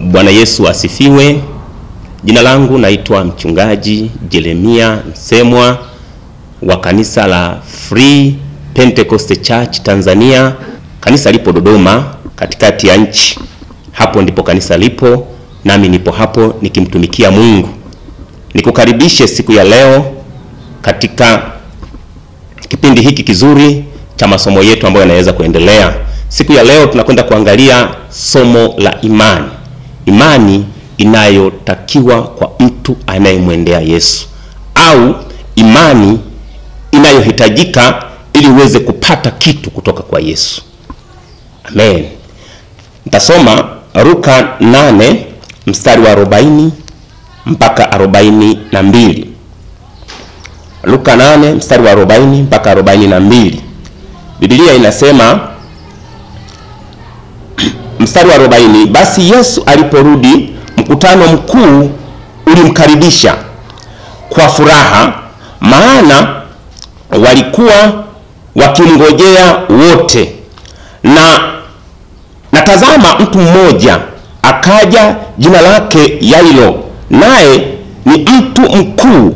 Bwana Yesu asifiwe. Jina langu naitwa Mchungaji Jeremia Msemwa wa kanisa la Free Pentecost Church Tanzania. Kanisa lipo Dodoma, katikati ya nchi. Hapo ndipo kanisa lipo, nami nipo hapo nikimtumikia Mungu. Nikukaribishe siku ya leo katika kipindi hiki kizuri cha masomo yetu ambayo yanaweza kuendelea. Siku ya leo tunakwenda kuangalia somo la imani. Imani inayotakiwa kwa mtu anayemwendea Yesu, au imani inayohitajika ili uweze kupata kitu kutoka kwa Yesu. Amen. Nitasoma Luka 8 mstari wa 40 mpaka 42. Luka 8 mstari wa 40 mpaka 42. Biblia inasema mstari wa 40, basi Yesu aliporudi, mkutano mkuu ulimkaribisha kwa furaha, maana walikuwa wakimngojea wote. Na tazama, mtu mmoja akaja, jina lake Yairo, naye ni mtu mkuu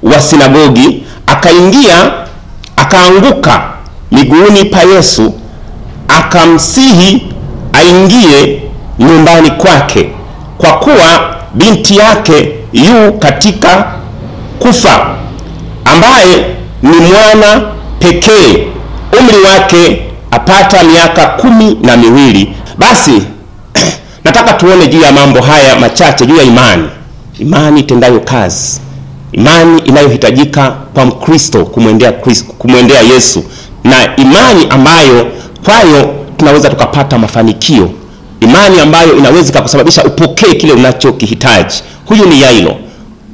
wa sinagogi. Akaingia, akaanguka miguuni pa Yesu, akamsihi aingie nyumbani kwake, kwa kuwa binti yake yu katika kufa, ambaye ni mwana pekee, umri wake apata miaka 12. Basi nataka tuone juu ya mambo haya machache juu ya imani. Imani itendayo kazi, imani inayohitajika kwa Mkristo kumwendea Yesu, na imani ambayo kwayo tunaweza tukapata mafanikio, imani ambayo inaweza kusababisha upokee kile unachokihitaji. Huyu ni Yairo.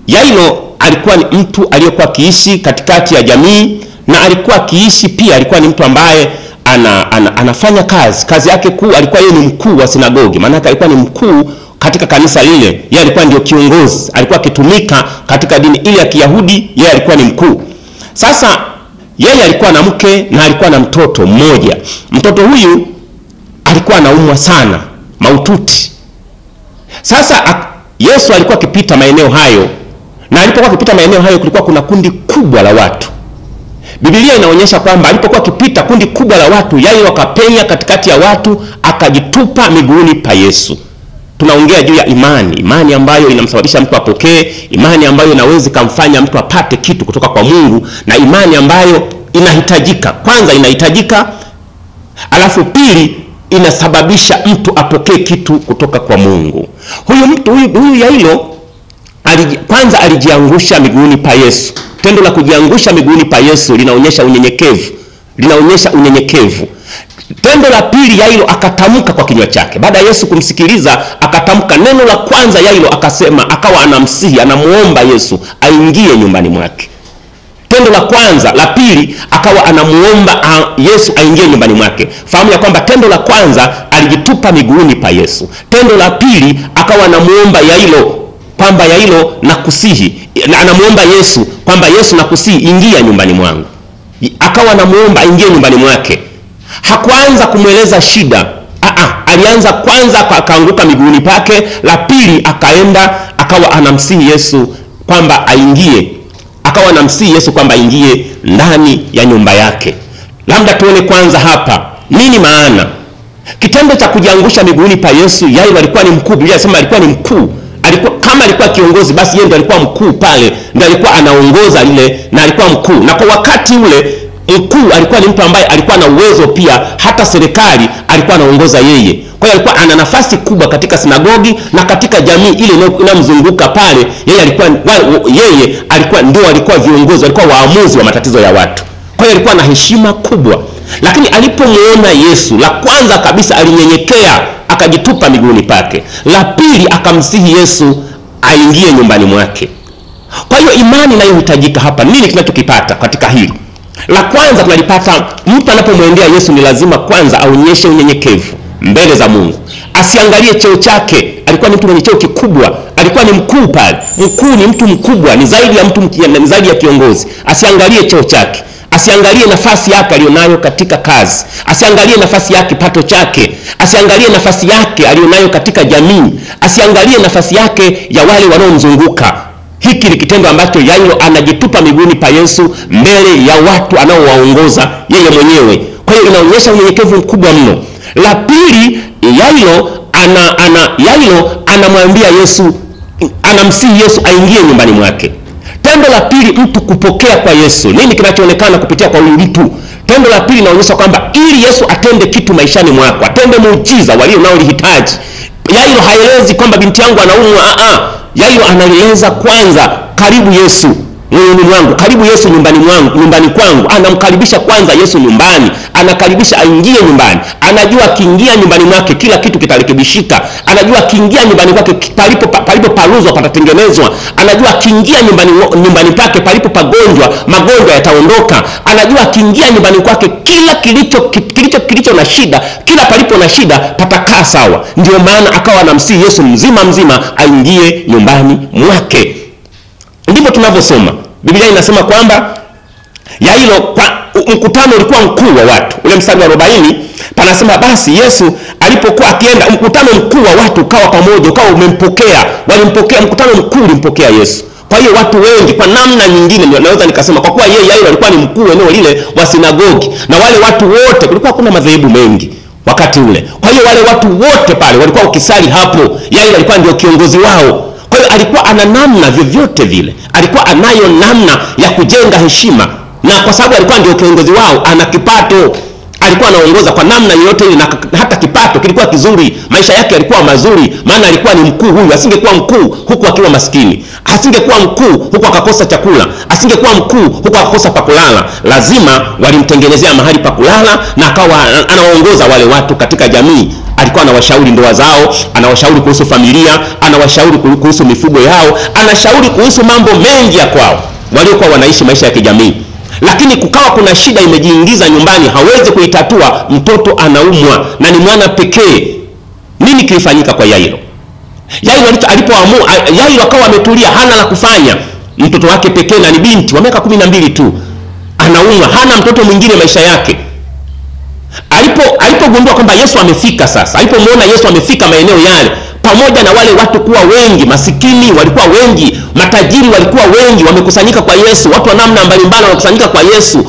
Yairo alikuwa ni mtu aliyekuwa akiishi katikati ya jamii, na alikuwa akiishi pia, alikuwa ni mtu ambaye anafanya kazi yake kuu. Alikuwa yeye ni mkuu wa sinagogi, maana alikuwa ni mkuu katika kanisa lile. Yeye alikuwa ndio kiongozi, alikuwa akitumika katika dini ile ya Kiyahudi. Yeye alikuwa ni mkuu. Sasa yeye alikuwa na mke na alikuwa na mtoto mmoja. Mtoto huyu alikuwa anaumwa sana, mahututi. Sasa Yesu alikuwa akipita maeneo hayo, na alipokuwa akipita maeneo hayo kulikuwa kuna kundi kubwa la watu. Biblia inaonyesha kwamba alipokuwa akipita kundi kubwa la watu, Yairo akapenya katikati ya watu, akajitupa miguuni pa Yesu. Tunaongea juu ya imani ambayo inamsababisha mtu apokee, imani ambayo inaweza kumfanya mtu apate kitu kutoka kwa Mungu, na imani ambayo inahitajika. Kwanza inahitajika, alafu pili inasababisha mtu apokee kitu kutoka kwa Mungu. Huyu Yairo kwanza alijiangusha miguuni pa Yesu. Tendo la kujiangusha miguuni pa Yesu linaonyesha unyenyekevu. Tendo la pili, Yairo akatamka kwa kinywa chake. Baada ya Yesu kumsikiliza, akatamka neno la kwanza. Yairo akasema, akawa anamsihi, anamuomba Yesu aingie nyumbani mwake. Tendo la kwanza. La pili, akawa anamuomba Yesu aingie nyumbani mwake. Fahamu ya kwamba tendo la kwanza alijitupa miguuni pa Yesu. Tendo la pili, akawa anamuomba Yairo kwamba Yairo nakusihi, na anamuomba Yesu kwamba Yesu nakusihi ingia nyumbani mwangu. Akawa anamuomba aingie nyumbani mwake. Hakuanza kumweleza shida. Alianza kwanza akaanguka miguuni pake. La pili, akaenda akawa anamsihi Yesu kwamba aingie. Akawa anamsihi Yesu kwamba aingie ndani ya nyumba yake. Labda tuone kwanza hapa nini maana kitendo cha kujiangusha miguuni pa Yesu. Yairo alikuwa ni mkuu. Biblia inasema alikuwa ni mkuu. Kama alikuwa kiongozi, basi yeye ndiye alikuwa mkuu pale, ndiye alikuwa anaongoza lile, na alikuwa mkuu. Na kwa wakati ule mkuu alikuwa ni mtu ambaye alikuwa na uwezo pia, hata serikali alikuwa anaongoza yeye. Kwa hiyo alikuwa ana nafasi kubwa katika sinagogi na katika jamii ile inayomzunguka pale. Yeye alikuwa viongozi, alikuwa waamuzi wa matatizo ya watu. Kwa hiyo alikuwa na heshima kubwa. Lakini alipomuona Yesu, la kwanza kabisa alinyenyekea, akajitupa miguuni pake. La pili, akamsihi Yesu aingie nyumbani mwake. Kwa hiyo imani inayohitajika hapa, nini tunachokipata katika hili? La kwanza tunalipata, mtu anapomwendea Yesu ni lazima kwanza aonyeshe unyenyekevu. mbele za Mungu. Asiangalie cheo chake. Alikuwa ni mtu mwenye cheo kikubwa, alikuwa ni mkuu pale. Mkuu ni mtu mkubwa, ni zaidi ya mtu, ni zaidi ya kiongozi. Asiangalie cheo chake, asiangalie nafasi yake alionayo katika kazi, asiangalie nafasi yake pato chake, asiangalie nafasi yake alionayo katika jamii, asiangalie nafasi yake ya wale wanaomzunguka. Hiki ni kitendo ambacho Yairo anajitupa miguuni pa Yesu mbele ya watu anaowaongoza yeye mwenyewe. Kwa hiyo inaonyesha unyenyekevu mkubwa mno. La pili, Yairo anamwambia Yesu, anamsihi Yesu aingie nyumbani mwake. Tendo la pili, mtu kupokea kwa Yesu. Nini kinachoonekana kupitia kwa huyu mtu? Tendo la pili inaonyesha kwamba ili Yesu atende kitu maishani mwako, atende muujiza walio nao lihitaji. Yairo haelezi kwamba binti yangu anaumwa. Yairo anaeleza kwanza, karibu Yesu moyoni mwangu, karibu Yesu nyumbani mwangu, nyumbani kwangu. Anamkaribisha kwanza Yesu nyumbani, anakaribisha aingie nyumbani. Anajua akiingia nyumbani mwake kila kitu kitarekebishika. Anajua akiingia nyumbani kwake palipo paruzwa patatengenezwa. Anajua akiingia nyumbani pake palipo pagonjwa, magonjwa yataondoka. Anajua akiingia nyumbani kwake kila kilicho na shida, kila palipo na shida patakaa sawa. Ndio maana akawa anamsihi Yesu mzima aingie nyumbani mwake. Ndivyo tunavyosoma. Biblia inasema kwamba Yairo, mkutano ulikuwa mkuu wa watu. Ule mstari wa 40 panasema basi Yesu alipokuwa akienda, mkutano mkuu wa watu ukawa pamoja, ukawa umempokea. Walimpokea, mkutano mkuu ulimpokea Yesu. Kwa hiyo watu wengi, kwa namna nyingine naweza nikasema, kwa kuwa yeye Yairo alikuwa ni mkuu eneo lile wa sinagogi, na wale watu wote, kulikuwa kuna madhehebu mengi wakati ule. Kwa hiyo wale watu wote pale walikuwa ukisali hapo, Yairo alikuwa ndio kiongozi wao. Kwa hiyo alikuwa ana namna vyovyote vile, alikuwa anayo namna ya kujenga heshima, na kwa sababu alikuwa ndio kiongozi wao, ana kipato, alikuwa anaongoza kwa namna yoyote ile, na hata kipato kilikuwa kizuri, maisha yake yalikuwa mazuri, maana alikuwa ni mkuu. Huyu asingekuwa mkuu huku akiwa maskini, asingekuwa mkuu huku akakosa chakula, asingekuwa mkuu huku akakosa pa kulala. Lazima walimtengenezea mahali pa kulala, na akawa anaongoza wale watu katika jamii. Alikuwa anawashauri ndoa zao, anawashauri kuhusu familia, anawashauri kuhusu mifugo yao, anashauri kuhusu mambo mengi ya kwao waliokuwa wanaishi maisha ya kijamii. Lakini kukawa kuna shida imejiingiza nyumbani, hawezi kuitatua. Mtoto anaumwa na ni mwana pekee. Nini kilifanyika kwa Yairo? Yairo alipoamua, Yairo akawa ametulia, hana la kufanya. Mtoto wake pekee na ni binti wa miaka 12 tu, anaumwa, hana mtoto mwingine maisha yake. Alipogundua kwamba Yesu amefika sasa, alipomwona Yesu amefika maeneo yale, pamoja na wale watu kuwa wengi, masikini walikuwa wengi, matajiri walikuwa wengi, wamekusanyika kwa Yesu, watu wa namna mbalimbali wamekusanyika kwa Yesu,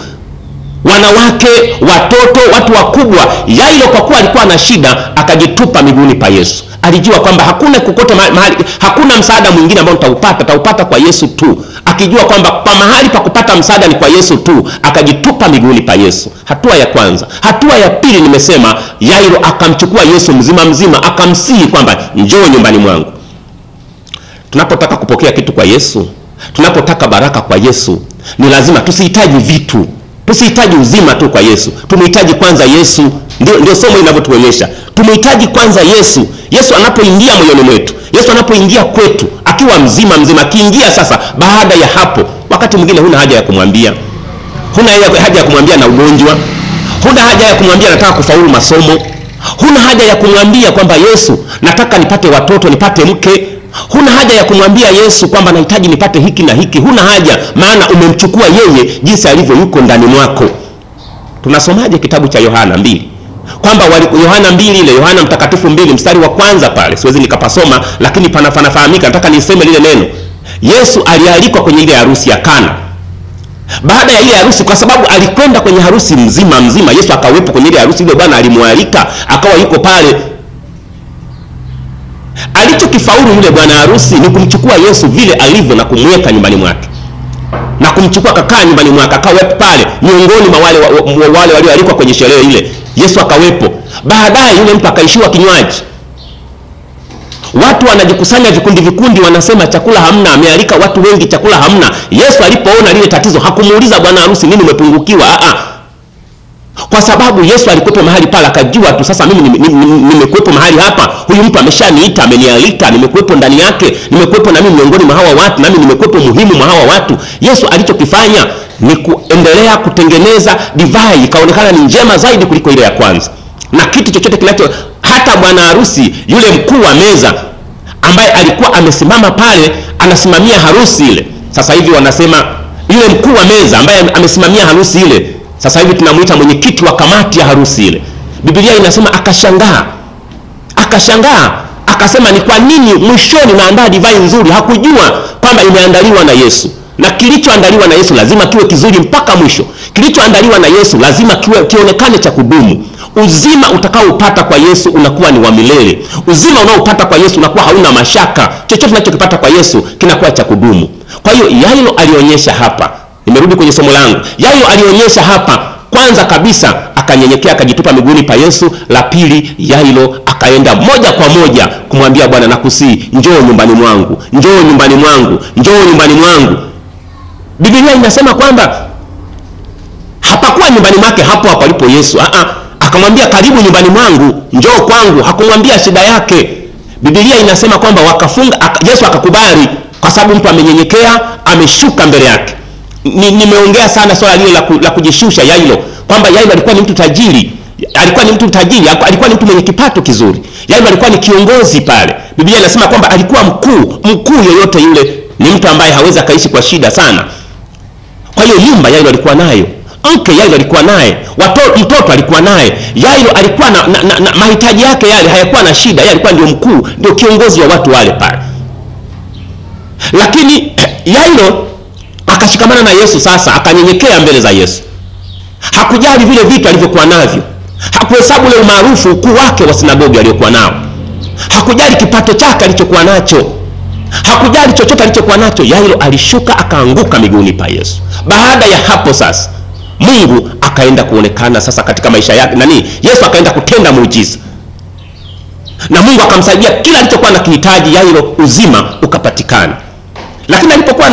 wanawake, watoto, watu wakubwa. Yairo kwa kuwa alikuwa na shida, akajitupa miguuni pa Yesu. Alijua kwamba hakuna kokote mahali, hakuna msaada mwingine ambao taupata kwa Yesu tu. Akijua kwamba kwa mahali pa kupata msaada ni kwa Yesu tu, akajitupa miguuni pa Yesu. Hatua ya kwanza. Hatua ya pili nimesema, Yairo akamchukua Yesu mzima, akamsihi kwamba njoo nyumbani mwangu. Tunapotaka kupokea kitu kwa Yesu, tunapotaka baraka kwa Yesu, ni lazima tusihitaji vitu, tusihitaji uzima tu kwa Yesu. Tumehitaji kwanza Yesu. Ndio somo linavyotuonyesha. Tumehitaji kwanza Yesu. Yesu anapoingia moyoni mwetu, Yesu anapoingia kwetu akiwa mzima, akiingia sasa, baada ya hapo, wakati mwingine huna haja ya kumwambia. Huna haja ya kumwambia na ugonjwa. Huna haja ya kumwambia nataka kufaulu masomo. Huna haja ya kumwambia kwamba Yesu nataka nipate watoto, nipate mke. Huna haja ya kumwambia Yesu kwamba nahitaji nipate hiki na hiki. Huna haja, maana umemchukua yeye jinsi alivyo, yuko ndani mwako. Tunasomaje kitabu cha Yohana 2? Kwamba Yohana 2 ile, Yohana mtakatifu 2 mstari wa kwanza pale, siwezi nikapasoma lakini panafahamika, nataka niseme lile neno. Yesu alialikwa kwenye ile harusi ya Kana. Baada ya ile harusi, kwa sababu alikwenda kwenye harusi mzima, Yesu akawepo kwenye ile harusi ile, Bwana alimwalika, akawa yuko pale. Alichokifaulu yule bwana harusi ni kumchukua Yesu vile alivyo na kumweka nyumbani mwake. Na kumchukua akakaa nyumbani mwake, akawepo pale miongoni mwa wale walioalikwa kwenye sherehe ile. Yesu akawepo. Baadaye yule mtu akaishiwa kinywaji. Watu wanajikusanya vikundi, wanasema chakula hamna, amealika watu wengi, chakula hamna. Yesu alipoona lile tatizo, hakumuuliza bwana harusi nini umepungukiwa. Kwa sababu Yesu alikuwa mahali pale, akajua tu sasa mimi nimekuepo mahali hapa, huyu mtu ameshaniita, amenialika, nimekuepo ndani yake, nimekuepo na mimi miongoni mwa hawa watu, na mimi nimekuepo muhimu mwa hawa watu. Yesu alichokifanya ni kuendelea kutengeneza divai ikaonekana ni njema zaidi kuliko ile ya kwanza. Na kitu chochote Hata bwana harusi yule mkuu wa meza ambaye alikuwa amesimama pale anasimamia harusi ile, sasa hivi wanasema yule mkuu wa meza ambaye amesimamia harusi ile, sasa hivi tunamuita mwenyekiti wa kamati ya harusi ile. Biblia inasema akashangaa akasema, ni kwa nini mwishoni naandaa divai nzuri? Hakujua kwamba imeandaliwa na Yesu, na kilichoandaliwa na Yesu lazima kiwe kizuri mpaka mwisho. Kilichoandaliwa na Yesu lazima kionekane cha kudumu. Uzima utakaoupata kwa Yesu unakuwa ni wa milele. Uzima unaopata kwa Yesu unakuwa hauna mashaka. Chochote unachokipata kwa Yesu kinakuwa cha kudumu. Kwa hiyo Yairo alionyesha hapa, nimerudi kwenye somo langu, Yairo alionyesha hapa, kwanza kabisa akanyenyekea, akajitupa miguuni pa Yesu. La pili, Yairo akaenda moja kwa moja kumwambia, Bwana nakusihi, njoo nyumbani mwangu, njoo nyumbani mwangu, njoo nyumbani mwangu. Biblia inasema kwamba hapakuwa nyumbani mwake hapo alipo Yesu. Akamwambia, karibu nyumbani mwangu, njoo kwangu. Hakumwambia shida yake. Biblia inasema kwamba wakafunga, Yesu akakubali kwa sababu mtu amenyenyekea, ameshuka mbele yake. Nimeongea sana swala lile la kujishusha Yairo, kwamba Yairo alikuwa ni mtu tajiri, alikuwa ni mtu mwenye kipato kizuri. Yairo alikuwa ni kiongozi pale. Biblia inasema kwamba alikuwa mkuu yoyote yule ni mtu ambaye hawezi akaishi kwa shida sana. Kwa hiyo nyumba Yairo alikuwa nayo, mke Yairo alikuwa naye, mtoto alikuwa naye. Yairo alikuwa na mahitaji yake yale, hayakuwa na shida. Yeye alikuwa ndio mkuu, ndio kiongozi wa watu wale pale. Lakini Yairo akashikamana na Yesu, sasa akanyenyekea mbele za Yesu. Hakujali vile vitu alivyokuwa navyo. Hakuhesabu ule umaarufu, ukuu wake wa sinagogi aliyokuwa nao. Hakujali kipato chake alichokuwa nacho. Hakujali chochote alichokuwa nacho. Yairo alishuka akaanguka miguuni pa Yesu. Baada ya hapo sasa Mungu akaenda kuonekana sasa katika maisha yake. Yesu akaenda kutenda muujiza. Na Mungu akamsaidia kila alichokuwa anakihitaji. Yairo uzima ukapatikana. Lakini alipokuwa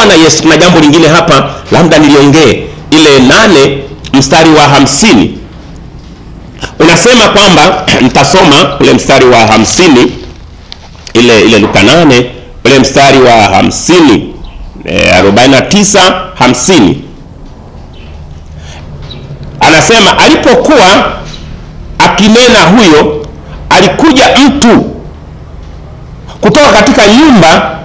na Yesu, kuna jambo lingine hapa labda niliongee. Ile 8 mstari wa 50 unasema kwamba nitasoma ule mstari wa 50, ile Luka 8 ule mstari wa 50, 49 50. Anasema, alipokuwa akinena huyo, alikuja mtu kutoka katika nyumba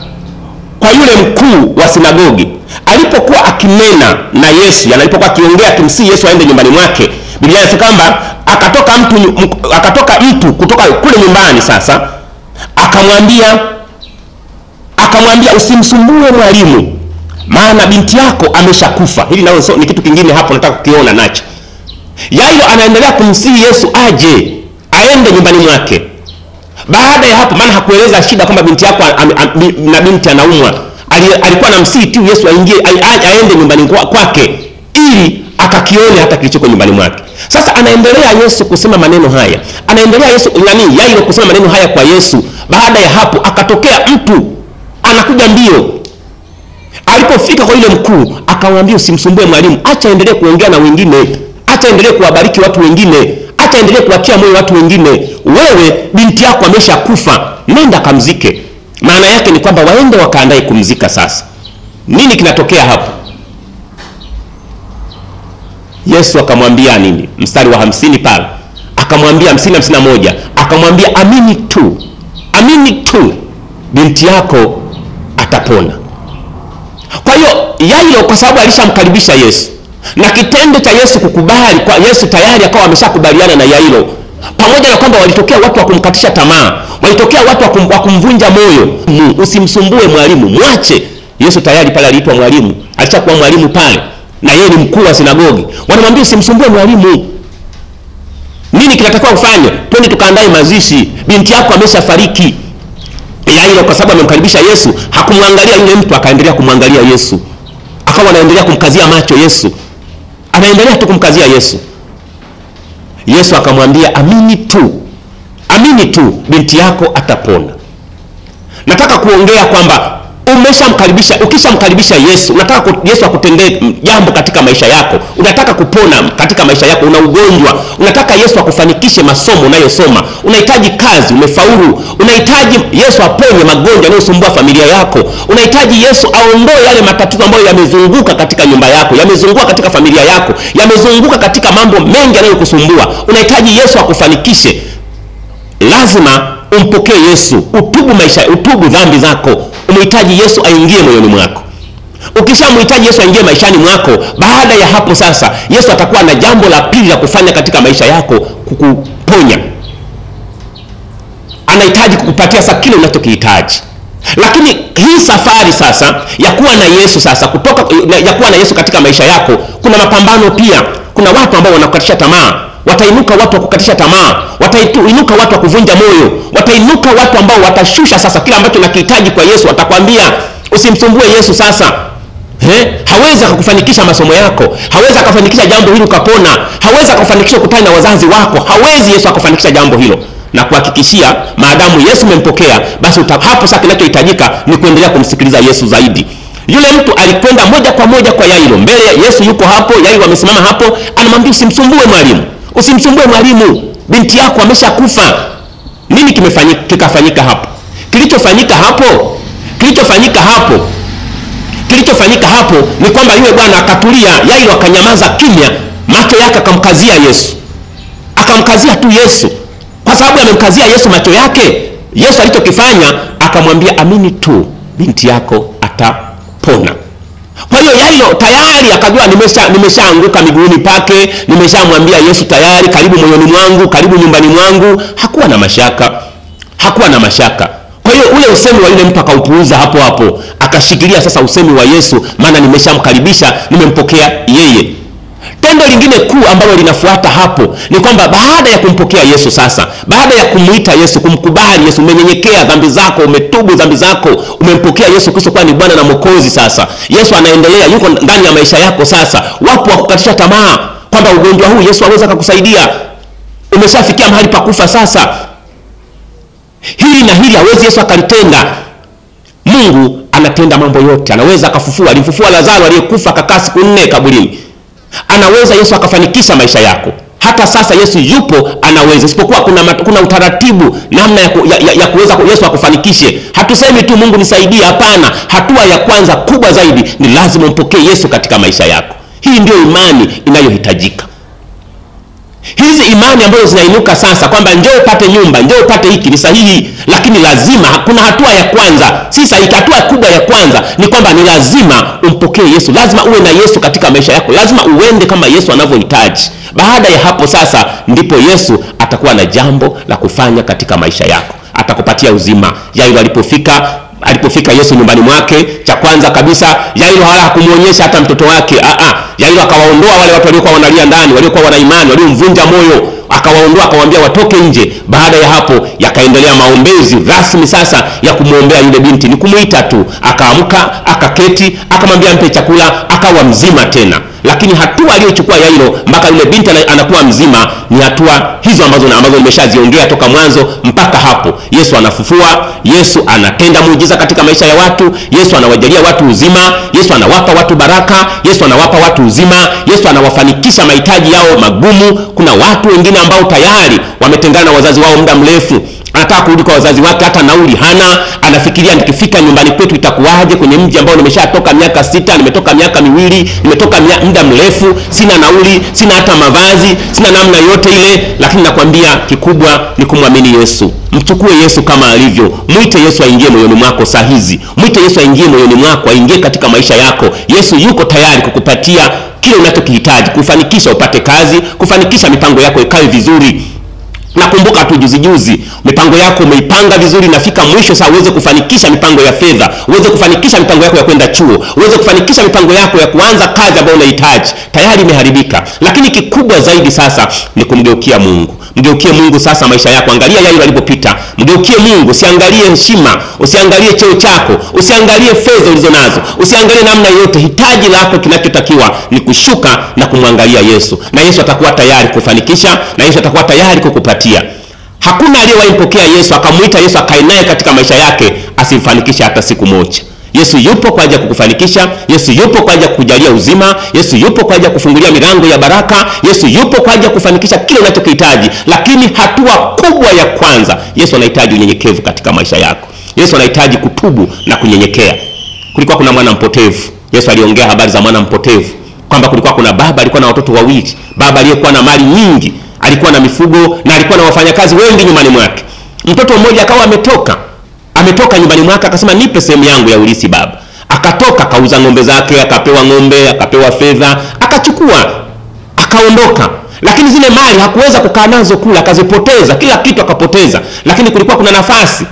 kwa yule mkuu wa sinagogi. Alipokuwa akinena na Yesu, alipokuwa akiongea kimsi Yesu aende nyumbani mwake, Biblia inasema kwamba akatoka mtu kutoka kule nyumbani. Sasa akamwambia, usimsumbue mwalimu, maana binti yako ameshakufa. Hili nao ni kitu kingine hapo nataka kukiona nacho. Yairo anaendelea kumsihi Yesu aende nyumbani mwake. Baada ya hapo, maana hakueleza shida kwamba binti yako na binti anaumwa. Alikuwa anamsihi tu Yesu aende nyumbani kwake ili akakione hata kilichoko nyumbani mwake. Sasa anaendelea Yesu kusema maneno haya. Yairo kusema maneno haya kwa Yesu. Baada ya hapo akatokea mtu anakuja mbio. Alipofika kwa yule mkuu, akamwambia, usimsumbue mwalimu, acha endelee kuongea na wengine, acha endelee kuwabariki watu wengine, acha endelee kuwatia moyo watu wengine. Wewe binti yako ameshakufa, nenda kamzike. Maana yake ni kwamba waende wakaandae kumzika. Sasa nini kinatokea hapo? Yesu akamwambia nini? Mstari wa 50 pale. Akamwambia 51, akamwambia, amini tu binti yako atapona. Kwa hiyo Yairo, kwa sababu alishamkaribisha Yesu, na kitendo cha Yesu kukubali kwa Yesu, tayari akawa ameshakubaliana na Yairo. Pamoja na kwamba walitokea watu wa kumkatisha tamaa, walitokea watu wa kumvunja moyo. Usimsumbue mwalimu, mwache. Yesu tayari pale aliitwa mwalimu, alishakuwa mwalimu pale, na yeye ni mkuu wa sinagogi. Wanamwambia, usimsumbue mwalimu. Nini kinatakiwa kufanya? Twende tukaandae mazishi, binti yako ameshafariki. Yairo kwa sababu amemkaribisha Yesu, hakumwangalia yule mtu, akaendelea kumwangalia Yesu. Akawa anaendelea kumkazia macho Yesu. Anaendelea tu kumkazia Yesu. Yesu akamwambia, amini tu binti yako atapona. Nataka kuongea kwamba ukishamkaribisha Yesu, unataka Yesu akutendee jambo katika maisha yako, unataka kupona katika maisha yako, una ugonjwa, unataka Yesu akufanikishe masomo unayosoma, unahitaji kazi, umefaulu, unahitaji Yesu aponye magonjwa yanayosumbua familia yako, unahitaji Yesu aondoe yale matatizo ambayo yamezunguka katika nyumba yako, yamezunguka katika familia yako, yamezunguka katika mambo mengi yanayokusumbua, unahitaji Yesu akufanikishe, lazima umpokee Yesu, utubu dhambi zako, umhitaji Yesu aingie moyoni mwako. Ukishamhitaji Yesu aingie maishani mwako, baada ya hapo sasa Yesu atakuwa na jambo la pili la kufanya katika maisha yako, kukuponya. Anahitaji kukupatia sasa kile unachokihitaji. Lakini hii safari sasa ya kuwa na Yesu sasa, ya kuwa na Yesu katika maisha yako, kuna mapambano pia. Kuna watu ambao wanakukatisha tamaa. Watainuka watu wa kukatisha tamaa, watainuka watu wa kuvunja moyo, watainuka watu ambao watashusha sasa kila ambacho unakihitaji kwa Yesu. Watakwambia usimsumbue Yesu sasa. Hawezi kukufanikisha masomo yako, hawezi kufanikisha jambo hilo ukapona, hawezi kufanikisha kukutana na wazazi wako, hawezi Yesu akufanikisha jambo hilo. Na kuhakikishia, maadamu Yesu umempokea, basi hapo sasa kinachohitajika ni kuendelea kumsikiliza Yesu zaidi. Yule mtu alikwenda moja kwa moja kwa Yairo, mbele Yesu yuko hapo, Yairo amesimama hapo, anamwambia usimsumbue mwalimu. Usimsumbue mwalimu, binti yako ameshakufa. Nini kikafanyika hapo? Kilichofanyika hapo ni kwamba yule bwana akatulia, Yairo akanyamaza kimya, macho yake akamkazia Yesu. Akamkazia tu Yesu. Kwa sababu amemkazia Yesu macho yake, Yesu alichokifanya akamwambia amini tu, binti yako atapona. Kwa hiyo Yairo tayari akajua nimeshaanguka miguuni pake, nimeshamwambia Yesu tayari, karibu moyoni mwangu, karibu nyumbani mwangu. Hakuwa na mashaka. Kwa hiyo ule usemi wa yule mtu akaupuuza hapo hapo, akashikilia sasa usemi wa Yesu, maana nimeshamkaribisha, nimempokea yeye. Tendo lingine kuu ambalo linafuata hapo ni kwamba baada ya kumpokea Yesu sasa, baada ya kumuita Yesu, kumkubali Yesu, umenyenyekea dhambi zako, umetubu dhambi zako, umempokea Yesu Kristo kuwa ni Bwana na Mwokozi sasa. Yesu anaendelea, yuko ndani ya maisha yako sasa. Wapo wa kukatisha tamaa kwamba ugonjwa huu Yesu hawezi kukusaidia. Umeshafikia mahali pa kufa sasa. Hili na hili hawezi Yesu akalitenda. Mungu anatenda mambo yote. Anaweza akafufua, alimfufua Lazaro aliyekufa akakaa siku 4 kaburini. Anaweza Yesu akafanikisha maisha yako. Hata sasa Yesu yupo, anaweza. Isipokuwa kuna utaratibu namna ya kuweza Yesu akufanikishe. Hatusemi tu Mungu nisaidie, hapana. Hatua ya kwanza kubwa zaidi ni lazima umpokee Yesu katika maisha yako. Hii ndio imani inayohitajika. Hizi imani ambazo zinainuka sasa kwamba njoo upate nyumba, njoo upate hiki, ni sahihi, lakini lazima kuna hatua ya kwanza. Sasa hatua kubwa ya kwanza ni kwamba ni lazima umpokee Yesu. Lazima uwe na Yesu katika maisha yako. Lazima uende kama Yesu anavyohitaji. Baada ya hapo sasa ndipo Yesu atakuwa na jambo la kufanya katika maisha yako. Atakupatia uzima. Yairo alipofika Yesu nyumbani mwake, cha kwanza kabisa Yairo hakumuonyesha hata mtoto wake. Yairo akawaondoa wale watu waliokuwa wanalia ndani, waliokuwa wana imani, waliomvunja moyo, akawaondoa, akamwambia watoke nje. Baada ya hapo yakaendelea maombezi rasmi sasa ya kumuombea yule binti. Ni kumuita tu, akaamka, akaketi, akamwambia mpe chakula, akawa mzima tena. Lakini hatua aliyochukua Yairo mpaka yule binti anakuwa mzima ni hatua hizo ambazo nimeshaziongea toka mwanzo mpaka hapo. Yesu anafufua, Yesu anatenda muujiza katika maisha ya watu, Yesu anawajalia watu uzima, Yesu anawapa watu baraka, Yesu anawapa watu uzima, Yesu anawafanikisha mahitaji yao magumu. Kuna watu wengine ambao tayari wametengana na wazazi wao muda mrefu, anataka kurudi kwa wazazi wake, hata nauli hana. Anafikiria nikifika nyumbani kwetu itakuwaje, kwenye mji ambao nimeshatoka miaka 6, nimetoka miaka 2, nimetoka muda mrefu, sina nauli, sina hata mavazi, sina namna yote ile. Lakini nakwambia kikubwa ni kumwamini Yesu. Mchukue Yesu kama alivyo. Muite Yesu aingie moyoni mwako saa hizi. Muite Yesu aingie moyoni mwako, aingie katika maisha yako. Yesu yuko tayari kukupatia kile unachokihitaji, kufanikisha upate kazi, kufanikisha mipango yako ikae vizuri. Nakumbuka tu juzi mipango yako umeipanga vizuri, nafika mwisho sasa uweze kufanikisha mipango ya fedha, uweze kufanikisha mipango yako ya kwenda chuo, uweze kufanikisha mipango yako ya kuanza kazi ambayo unahitaji, tayari imeharibika. Lakini kikubwa zaidi sasa ni kumgeukia Mungu. Mgeukie Mungu sasa maisha yako. Angalia Yairo alipopita. Mgeukie Mungu, usiangalie heshima, usiangalie cheo chako, usiangalie fedha ulizonazo, usiangalie namna yote. Hitaji lako kinachotakiwa ni kushuka na kumwangalia Yesu. Na Yesu atakuwa tayari kufanikisha, na Yesu atakuwa tayari kukupatia. Hakuna aliyewahi mpokea Yesu, akamuita Yesu akae naye katika maisha yake asimfanikishe hata siku moja. Yesu yupo kwa ajili ya kukufanikisha. Yesu yupo kwa ajili ya kukujalia uzima. Yesu yupo kwa ajili ya kufungulia milango ya baraka. Yesu yupo kwa ajili ya kufanikisha kile unachokihitaji. Lakini hatua kubwa ya kwanza, Yesu anahitaji unyenyekevu katika maisha yako. Yesu anahitaji kutubu na kunyenyekea. Kulikuwa kuna mwana mpotevu. Yesu aliongea habari za mwana mpotevu kwamba kulikuwa kuna baba alikuwa na watoto wawili. Baba aliyekuwa na mali nyingi, alikuwa na mifugo na alikuwa na wafanyakazi wengi nyumbani mwake. Mtoto mmoja akawa ametoka nyumbani mwake, akasema nipe sehemu yangu ya urithi baba. Akatoka, akauza ng'ombe zake, akapewa ng'ombe, akapewa fedha, akachukua, akaondoka. Lakini zile mali hakuweza kukaa nazo kula, akazipoteza, kila kitu akapoteza. Lakini kulikuwa kuna nafasi.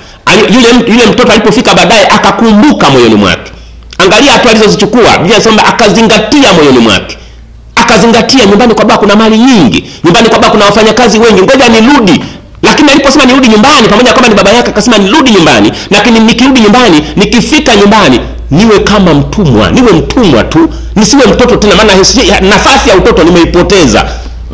Yule mtoto alipofika baadaye akakumbuka moyoni mwake. Angalia hatua alizozichukua. Biblia inasema akazingatia moyoni mwake. Akazingatia, nyumbani kwa baba kuna mali nyingi, nyumbani kwa baba kuna wafanyakazi wengi, ngoja nirudi. Lakini aliposema nirudi nyumbani, pamoja kama ni baba yake, akasema nirudi nyumbani, lakini nikirudi nyumbani, nikifika nyumbani niwe kama mtumwa, niwe mtumwa tu, nisiwe mtoto tena, maana nafasi ya utoto nimeipoteza.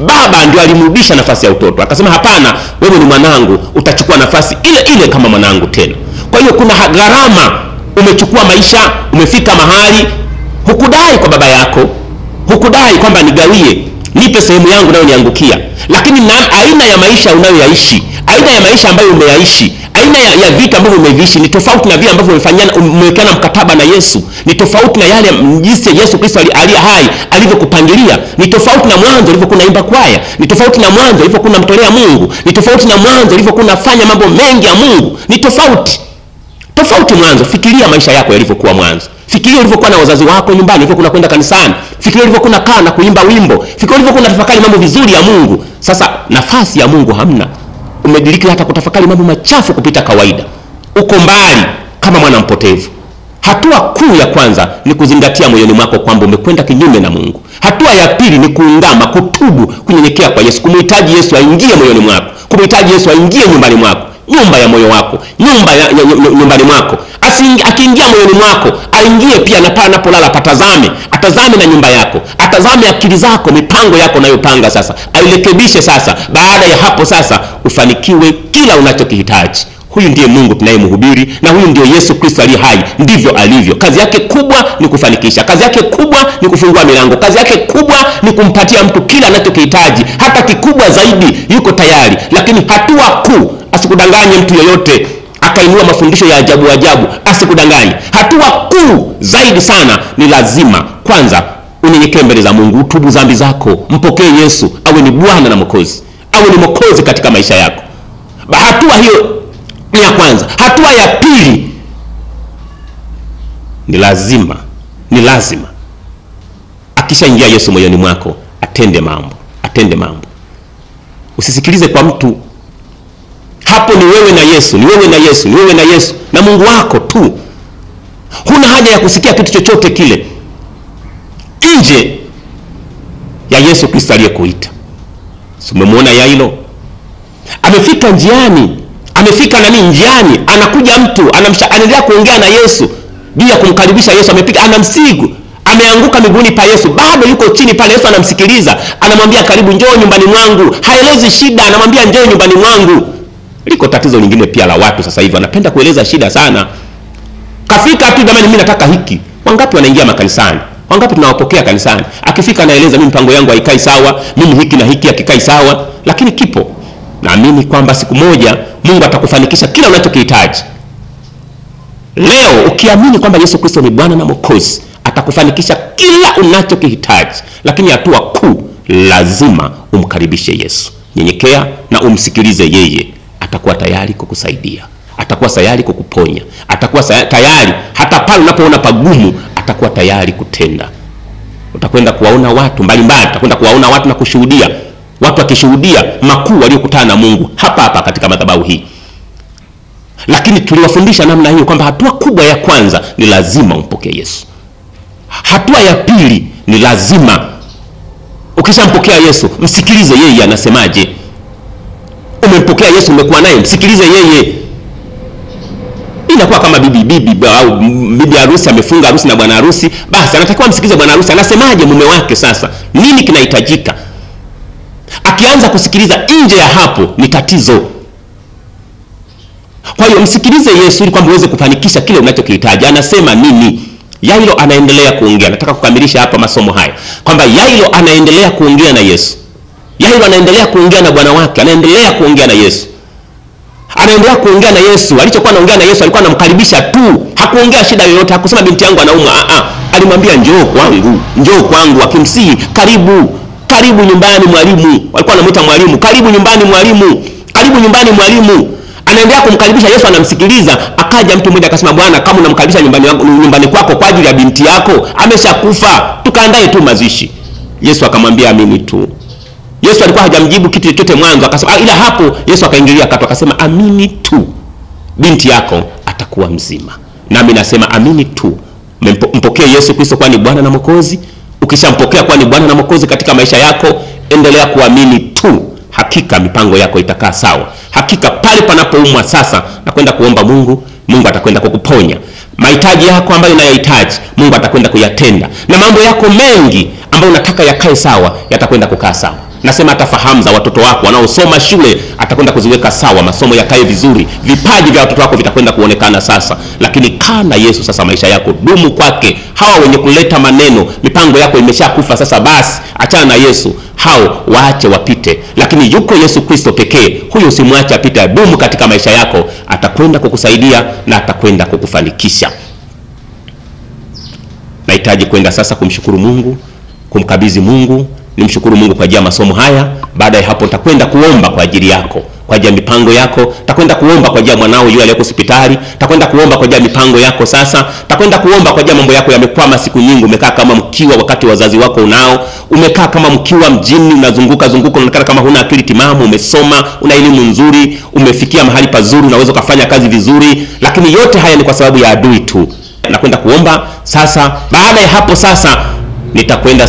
Baba ndio alimrudisha nafasi ya utoto. Akasema hapana, wewe ni mwanangu, utachukua nafasi ile ile kama mwanangu tena. Kwa hiyo kuna gharama, umechukua maisha, umefika mahali hukudai kwa baba yako, hukudai kwamba nigawie, nipe sehemu yangu nayo niangukia. Lakini aina ya maisha unayoyaishi, aina ya maisha ambayo umeyaishi, aina ya vitu ambavyo umeviishi ni tofauti na vile ambavyo umewekana mkataba na Yesu. Ni tofauti na yale jinsi Yesu Kristo aliye hai alivyokupangilia. Ni tofauti na mwanzo ulivyokuwa unaimba kwaya. Ni tofauti na mwanzo ulivyokuwa unamtolea Mungu. Ni tofauti na mwanzo ulivyokuwa unafanya mambo mengi ya Mungu. Ni tofauti mwanzo. Fikiria maisha yako yalivyokuwa mwanzo. Fikiria ulivyokuwa na wazazi wako nyumbani, ulivyokuwa unakwenda kanisani. Fikiria ulivyokuwa unakaa na kuimba wimbo. Fikiria ulivyokuwa unatafakari mambo vizuri ya Mungu. Sasa nafasi ya Mungu hamna. Umediriki hata kutafakari mambo machafu kupita kawaida. Uko mbali kama mwana mpotevu. Hatua kuu ya kwanza ni kuzingatia moyoni mwako kwamba umekwenda kinyume na Mungu. Hatua ya pili ni kuungama, kutubu, kunyenyekea kwa Yesu, kumhitaji Yesu aingie moyoni mwako, kumhitaji Yesu aingie nyumbani mwako, nyumba ya moyo wako, nyumbani mwako. Akiingia moyoni mwako, aingie pia na pale anapolala, atazame na nyumba yako, atazame akili zako, mipango yako unayopanga sasa, airekebishe sasa. Baada ya hapo sasa ufanikiwe kila unachokihitaji. Huyu ndiye Mungu tunayemhubiri, na huyu ndiye Yesu Kristo aliye hai. Ndivyo alivyo. Kazi yake kubwa ni kufanikisha. Kazi yake kubwa ni kufungua milango. Kazi yake kubwa ni kumpatia mtu kila anachokihitaji. Hata kikubwa zaidi yuko tayari. Lakini hatua kuu, asikudanganye mtu yoyote akainua mafundisho ya ajabu, asikudanganye. Hatua kuu zaidi sana ni lazima kwanza unyenyekee mbele za Mungu, utubu dhambi zako, mpokee Yesu awe ni Bwana na Mwokozi, awe ni Mwokozi katika maisha yako. Hatua hiyo ni ya kwanza. Hatua ya pili ni lazima akishaingia Yesu moyoni mwako atende mambo. Usisikilize kwa mtu. Hapo ni wewe na Yesu, na Mungu wako tu. Huna haja ya kusikia kitu chochote kile nje ya Yesu Kristo aliyekuita. Umemwona Yairo? Amefika njiani, anakuja mtu, anaendelea kuongea na Yesu bila kumkaribisha Yesu. Ana msigu, ameanguka miguuni pa Yesu, bado yuko chini pale. Yesu anamsikiliza, anamwambia karibu, njoo nyumbani mwangu. Haelezi shida, anamwambia njoo nyumbani mwangu. Liko tatizo lingine pia la watu sasa hivi, wanapenda kueleza shida sana. Kafika tu, jamani mimi nataka hiki. Wangapi wanaingia makanisani? Wangapi tunawapokea kanisani? Akifika anaeleza mimi mpango yangu haikai sawa, mimi hiki na hiki hakikai sawa. Lakini kipo, naamini kwamba siku moja Mungu atakufanikisha kila unachokihitaji. Leo ukiamini kwamba Yesu Kristo ni Bwana na Mwokozi, atakufanikisha kila unachokihitaji. Lakini hatua kuu, lazima umkaribishe Yesu. Nyenyekea na umsikilize yeye. Atakuwa tayari kukusaidia, atakuwa tayari kukuponya, atakuwa tayari hata pale unapoona pagumu, atakuwa tayari kutenda. Utakwenda kuwaona watu mbalimbali, utakwenda kuwaona watu na kushuhudia, watu wakishuhudia makuu waliokutana na Mungu hapa katika madhabahu hii. Lakini tuliwafundisha namna hiyo kwamba hatua kubwa ya kwanza ni lazima umpokee Yesu. Hatua ya pili ni lazima ukishampokea Yesu, msikilize yeye anasemaje. Umempokea Yesu, umekuwa naye, msikilize yeye. Inakuwa kama bibi harusi amefunga harusi na bwana harusi, basi anatakiwa msikilize bwana harusi anasemaje mume wake, sasa nini kinahitajika. Akianza kusikiliza nje ya hapo ni tatizo. Kwa Kwa hiyo msikilize Yesu ili kwamba uweze kufanikisha kile unachokihitaji. Anasema nini? Yairo anaendelea kuongea. Nataka kukamilisha hapa masomo haya kwamba Yairo anaendelea kuongea na Yesu. Yairo anaendelea kuongea na Bwana wake, anaendelea kuongea na Yesu. Anaendelea kuongea na Yesu. Alichokuwa anaongea na Yesu, alikuwa anamkaribisha tu. Hakuongea shida yoyote, hakusema binti yangu anaumwa. Alimwambia njoo kwangu, njoo kwangu, akimsihi karibu, karibu nyumbani mwalimu. Walikuwa wanamuita mwalimu, karibu nyumbani mwalimu, karibu nyumbani mwalimu. Anaendelea kumkaribisha Yesu, anamsikiliza. Akaja mtu mmoja akasema, Bwana, kama unamkaribisha nyumbani kwako kwa ajili ya binti yako, ameshakufa, tukaandae tu mazishi. Yesu akamwambia amini tu. Yesu alikuwa hajamjibu kitu chochote mwanzo, akasema ila hapo Yesu akaingilia kati akasema amini tu, binti yako atakuwa mzima. Nami nasema amini tu. Mpokee Yesu Kristo kwa ni Bwana na Mwokozi. Ukishampokea kwa ni Bwana na Mwokozi katika maisha yako, endelea kuamini tu. Hakika mipango yako itakaa sawa. Hakika pale panapoumwa sasa na kwenda kuomba Mungu, Mungu atakwenda kukuponya. Mahitaji yako ambayo unayahitaji, Mungu atakwenda kuyatenda. Na mambo yako mengi ambayo unataka yakae sawa, yatakwenda kukaa sawa. Nasema atafahamu za watoto wako wanaosoma shule, atakwenda kuziweka sawa, masomo yakae vizuri. Vipaji vya watoto wako vitakwenda kuonekana sasa. Lakini kaa na Yesu sasa maisha yako, dumu kwake. Hawa wenye kuleta maneno, mipango yako imeshakufa sasa, basi achana na Yesu. Hao waache wapite. Lakini yuko Yesu Kristo pekee. Huyo usimwache apite, dumu katika maisha yako. Atakwenda kukusaidia na atakwenda kukufanikisha. Nahitaji kwenda sasa kumshukuru Mungu, kumkabidhi Mungu. Nimshukuru Mungu kwa ajili ya masomo haya. Baada ya hapo nitakwenda kuomba kwa ajili yako, kwa ajili ya mipango yako. Nitakwenda kuomba kwa ajili ya mwanao yule aliyeko hospitali. Nitakwenda kuomba kwa ajili ya mipango yako sasa. Nitakwenda kuomba kwa ajili ya mambo yako yamekwama siku nyingi. Umekaa kama mkiwa wakati wazazi wako unao. Umekaa kama mkiwa mjini, unazunguka unaonekana kama huna akili timamu. Umesoma, una elimu nzuri, umefikia mahali pazuri, unaweza kufanya kazi vizuri, lakini yote haya ni kwa sababu ya adui tu. Nakwenda kuomba sasa. Baada ya hapo sasa nitakwenda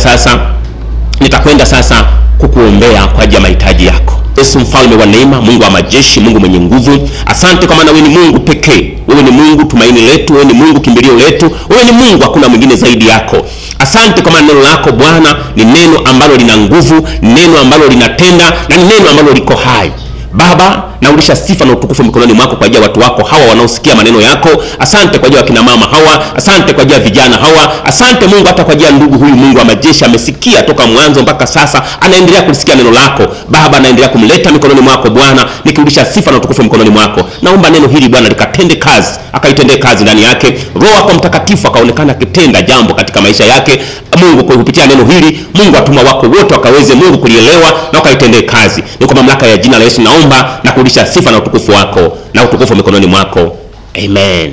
sasa kukuombea kwa ajili ya mahitaji yako. Yesu mfalme wa neema, Mungu wa majeshi, Mungu mwenye nguvu, asante kwa maana wewe ni Mungu pekee. Wewe ni Mungu tumaini letu, wewe ni Mungu kimbilio letu, wewe ni Mungu, hakuna mwingine zaidi yako. Asante kwa maana neno lako Bwana ni neno ambalo lina nguvu, neno ambalo linatenda, na ni neno ambalo liko hai. Baba, naurudisha sifa na utukufu mikononi mwako kwa ajili ya watu wako hawa wanaosikia maneno yako. Asante kwa ajili ya kina mama hawa, asante kwa ajili ya vijana hawa, asante Mungu hata kwa ajili ya ndugu huyu. Mungu wa majeshi amesikia toka mwanzo mpaka sasa, anaendelea kulisikia neno lako. Baba, naendelea kumleta mikononi mwako Bwana, nikirudisha sifa na utukufu mikononi mwako. Naomba neno hili Bwana likatende kazi, akaitendee kazi ndani yake. Roho yako Mtakatifu akaonekana akitenda jambo katika maisha yake. Mungu, kwa kupitia neno hili, Mungu atuma wako wote wakaweze Mungu kulielewa na wakaitendee kazi. Ni kwa mamlaka ya jina la Yesu naomba na kurudisha sifa na utukufu wako na utukufu mikononi mwako. Amen.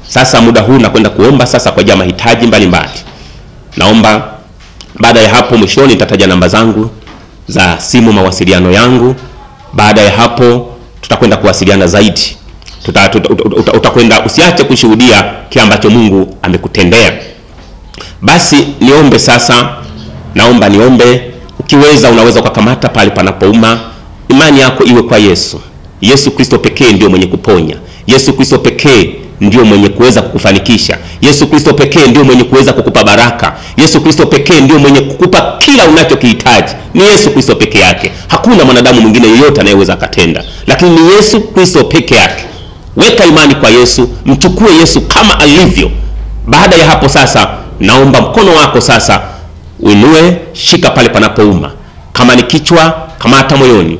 Sasa muda huu nakwenda kuomba sasa kwa ajili ya mahitaji mbalimbali. Naomba baada ya hapo mwishoni nitataja namba zangu za simu, mawasiliano yangu. Baada ya hapo tutakwenda kuwasiliana zaidi. Utakwenda, usiache kushuhudia kile ambacho Mungu amekutendea. Basi niombe sasa. Naomba niombe. Ukiweza unaweza kukamata pale panapouma. Imani yako iwe kwa Yesu. Yesu Kristo pekee ndio mwenye kuponya. Yesu Kristo pekee ndio mwenye kuweza kukufanikisha. Yesu Kristo pekee ndio mwenye kuweza kukupa baraka. Yesu Kristo pekee ndio mwenye kukupa kila unachokihitaji. Ni Yesu Kristo pekee yake. Hakuna mwanadamu mwingine yeyote anayeweza kutenda. Lakini ni Yesu Kristo pekee yake. Weka imani kwa Yesu, mchukue Yesu kama alivyo. Baada ya hapo sasa, naomba mkono wako sasa uinue, shika pale panapouma. Kama ni kichwa, kamata moyoni.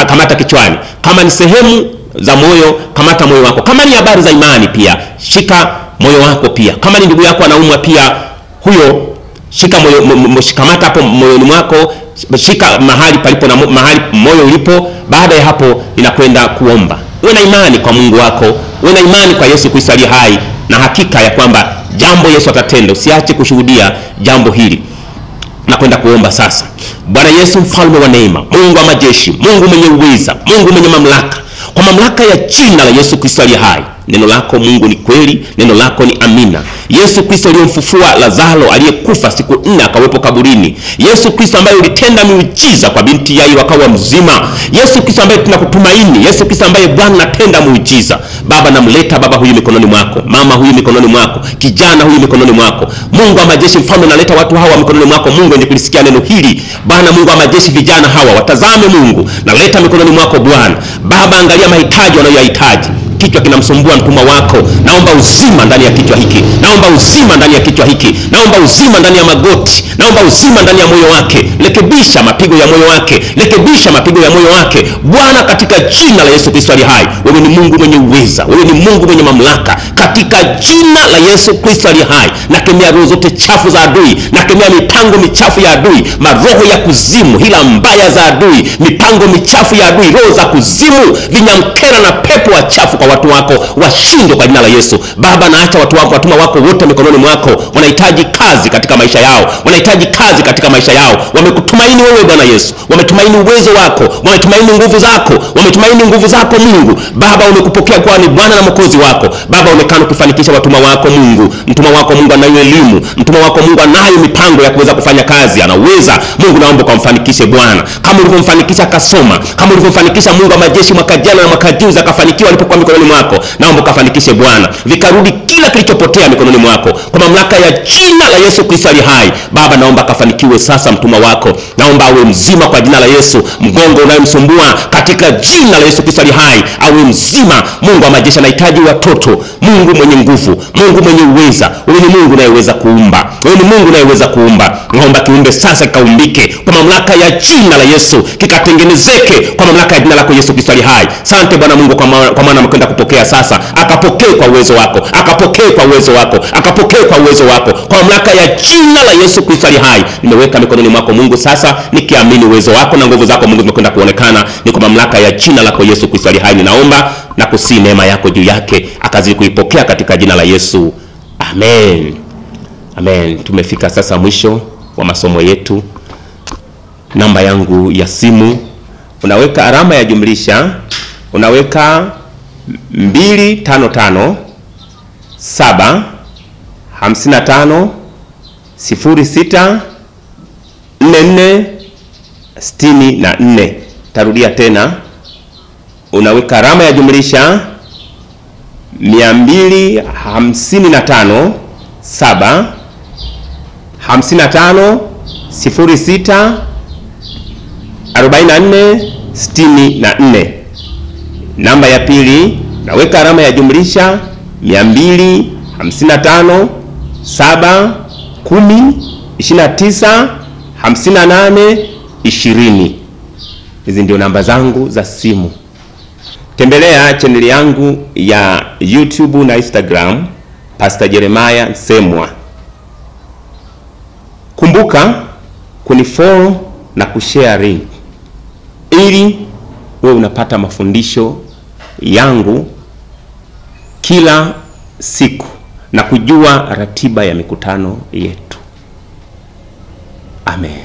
Kamata kichwani. Kama ni sehemu za moyo, kamata moyo wako. Kama ni habari za imani pia, shika moyo wako pia. Kama ni ndugu yako anaumwa pia, huyo shika moyo, shikamata hapo moyoni mwako, shika mahali palipo na mahali moyo ulipo. Baada ya hapo ninakwenda kuomba. Uwe na imani kwa Mungu wako, uwe na imani kwa Yesu Kristo aliye hai, na hakika ya kwamba jambo Yesu atatenda. Usiache kushuhudia jambo hili. Nakwenda kuomba sasa. Bwana Yesu mfalme wa neema, Mungu wa majeshi, Mungu mwenye uweza, Mungu mwenye mamlaka, kwa mamlaka ya jina la Yesu Kristo aliye hai, neno lako Mungu ni kweli, neno lako ni amina. Yesu Kristo aliyemfufua Lazaro aliyekufa siku 4 akawepo kaburini. Yesu Kristo ambaye ulitenda miujiza kwa binti Yairo akawa mzima. Yesu Kristo ambaye tunakutumaini. Yesu Kristo ambaye Bwana anatenda miujiza. Baba, namleta baba huyu mikononi mwako, mama huyu mikononi mwako, kijana huyu mikononi mwako. Mungu wa majeshi mfalme, naleta watu hawa mikononi mwako. Mungu ndiye kulisikia neno hili. Bwana Mungu wa majeshi, vijana hawa watazame Mungu, naleta mikononi mwako Bwana. Baba, angalia mahitaji wanayohitaji. kichwa kinamsumbua mtumwa wako, naomba uzima ndani ya kichwa hiki, naomba uzima ndani ya kichwa hiki, naomba uzima ndani ya magoti, naomba uzima ndani ya moyo wake. Rekebisha mapigo ya moyo wake, rekebisha mapigo ya moyo wake Bwana, katika jina la Yesu Kristo ali hai. Wewe ni Mungu mwenye uweza, wewe ni Mungu mwenye mamlaka, katika jina la Yesu Kristo ali hai. Nakemea roho zote chafu za adui, nakemea mipango michafu ya adui, maroho ya kuzimu, hila mbaya za adui, mipango michafu ya adui, roho za kuzimu, vinyamkera na pepo wachafu kwa watu wako washindwe kwa jina la Yesu. Baba, naacha watu wako, watuma wako wote mikononi mwako. Wanahitaji kazi katika maisha yao, wanahitaji kazi katika maisha yao. Wamekutumaini wewe Bwana Yesu, wametumaini uwezo wako, wametumaini nguvu zako, wametumaini nguvu zako Mungu. Baba, umekupokea kwa ni Bwana na Mwokozi wako. Baba, umekana kufanikisha watumwa wako Mungu. Mtumwa wako Mungu anayo elimu, mtumwa wako Mungu anayo mipango ya kuweza kufanya kazi, anaweza Mungu. Naomba kumfanikishe Bwana, kama ulivyomfanikisha akasoma, kama ulivyomfanikisha Mungu wa majeshi mwaka jana na mwaka juzi akafanikiwa alipokuwa mikononi mwako. Naomba kufanikishe Bwana, vikarudi kila kilichopotea mikononi mwako kwa mamlaka ya jina la Yesu Kristo ali hai. Baba, naomba kafanikiwe sasa mtumwa wako, naomba awe mzima kwa jina la Yesu. Mgongo unayemsumbua katika jina la Yesu Kristo ali hai awe mzima. Mungu wa majeshi anahitaji watoto, Mungu mwenye nguvu, Mungu mwenye uweza. Wewe ni Mungu unayeweza kuumba, wewe ni Mungu unayeweza kuumba. Naomba kiumbe sasa kikaumbike kwa mamlaka ya jina la Yesu, kikatengenezeke kwa mamlaka ya jina lako Yesu Kristo ali hai. Asante Bwana Mungu kwa maana amekwenda kupokea sasa. Akapokee kwa uwezo wako, akapokee kwa uwezo wako, akapokee kwa uwezo wako kwa mamlaka ya jina la Yesu Kristo ali hai. Nimeweka mikononi mwako Mungu sasa, nikiamini uwezo wako na nguvu zako Mungu zimekwenda kuonekana. Ni kwa mamlaka ya jina lako Yesu Kristo ali hai ninaomba na kusi neema yako juu yake, akazi kuipokea katika jina la Yesu. Amen. Amen. Tumefika sasa mwisho wa masomo yetu. Namba yangu ya simu, unaweka alama ya jumlisha, unaweka 255 7 55 06 44 64. Tarudia tena, unaweka alama ya jumlisha 255 7 55 06 44 64. Namba ya pili, naweka alama ya jumlisha 255 7 10 29 58 20. Hizi ndio namba zangu za simu. Tembelea channel yangu ya YouTube na Instagram, Pastor Jeremiah Nsemwa. Kumbuka kunifollow na kushare link ili wewe unapata mafundisho yangu kila siku na kujua ratiba ya mikutano yetu. Amen.